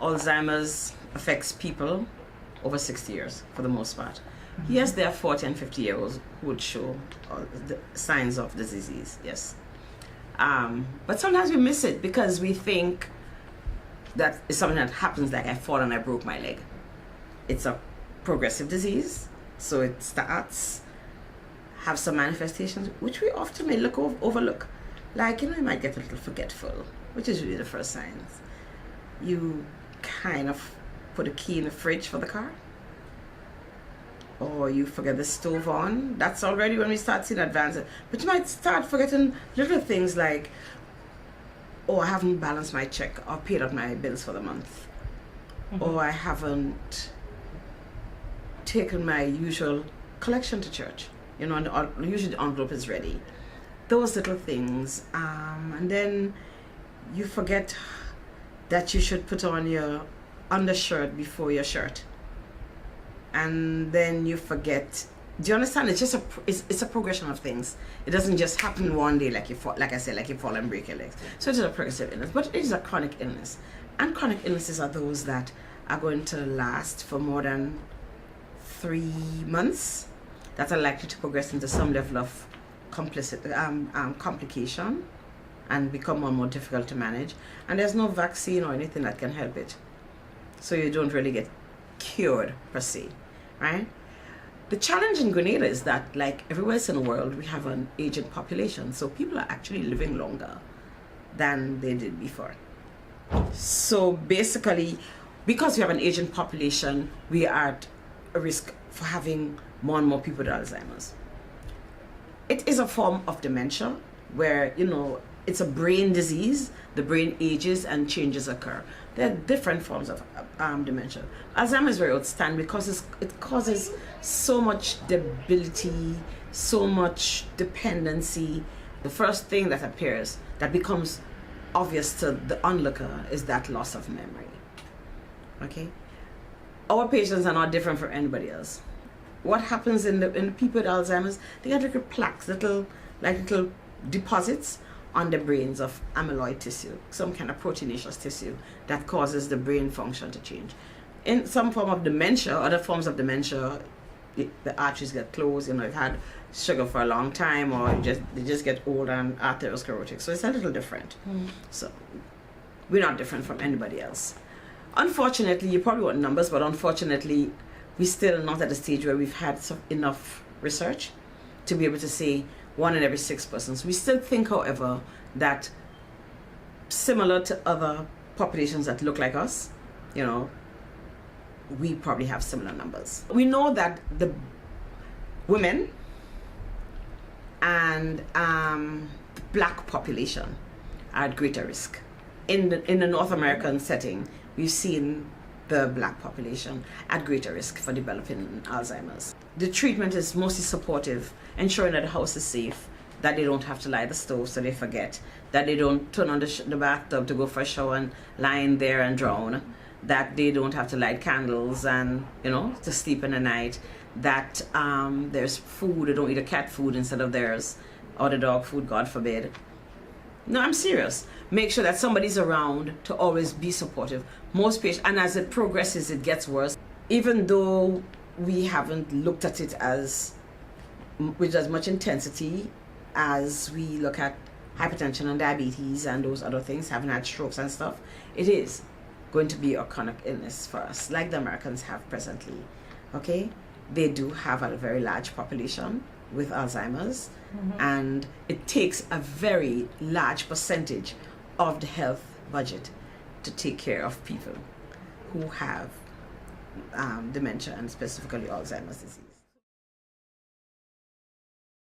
Alzheimer's affects people over 60 years for the most part. Yes, there are 40 and 50-year-olds who would show the signs of the disease, yes. But sometimes we miss it because we think that it's something that happens, like I fall and I broke my leg. It's a progressive disease, so it starts, have some manifestations, which we often may overlook. Like, you might get a little forgetful, which is really the first signs. You kind of put a key in the fridge for the car, or you forget the stove on. That's already when we start seeing advances. But you might start forgetting little things like, oh, I haven't balanced my check or paid up my bills for the month. Or I haven't taken my usual collection to church. And usually the envelope is ready. Those little things. And then you forget that you should put on your undershirt before your shirt. And then you forget. Do you understand? It's just it's a progression of things. It doesn't just happen one day, like you fall and break your legs. So it is a progressive illness, but it is a chronic illness. And chronic illnesses are those that are going to last for more than 3 months, that are likely to progress into some level of complication and become more and more difficult to manage. And there's no vaccine or anything that can help it. So you don't really get cured per se, right? The challenge in Grenada is that, like everywhere else in the world, we have an aging population. So people are actually living longer than they did before. So basically, because we have an aging population, we are at a risk for having more and more people with Alzheimer's. It is a form of dementia where, it's a brain disease. The brain ages and changes occur. There are different forms of dementia. Alzheimer's is very outstanding because it causes so much debility, so much dependency. The first thing that appears, that becomes obvious to the onlooker, is that loss of memory. Okay? Our patients are not different from anybody else. What happens in the people with Alzheimer's, they get little plaques, little deposits on the brains of amyloid tissue, some kind of proteinaceous tissue that causes the brain function to change. In some form of dementia, other forms of dementia, the arteries get closed. You've had sugar for a long time, or they just get old and atherosclerotic. So it's a little different. So we're not different from anybody else. Unfortunately, you probably want numbers, but unfortunately, we're still not at a stage where we've had enough research to be able to say 1 in every 6 persons. We still think, however, that similar to other populations that look like us, we probably have similar numbers. We know that the women and the black population are at greater risk. In the North American setting, we've seen the black population at greater risk for developing Alzheimer's. The treatment is mostly supportive, ensuring that the house is safe, that they don't have to light the stove so they forget, that they don't turn on the bathtub to go for a shower and lie in there and drown, that they don't have to light candles and, to sleep in the night, that there's food, they don't eat a cat food instead of theirs, or the dog food, God forbid. No, I'm serious. Make sure that somebody's around to always be supportive. Most patients, and as it progresses, it gets worse. Even though we haven't looked at it with as much intensity as we look at hypertension and diabetes and those other things, having had strokes and stuff, it is going to be a chronic illness for us, like the Americans have presently. Okay? They do have a very large population with Alzheimer's, and it takes a very large percentage of the health budget to take care of people who have dementia and specifically Alzheimer's disease.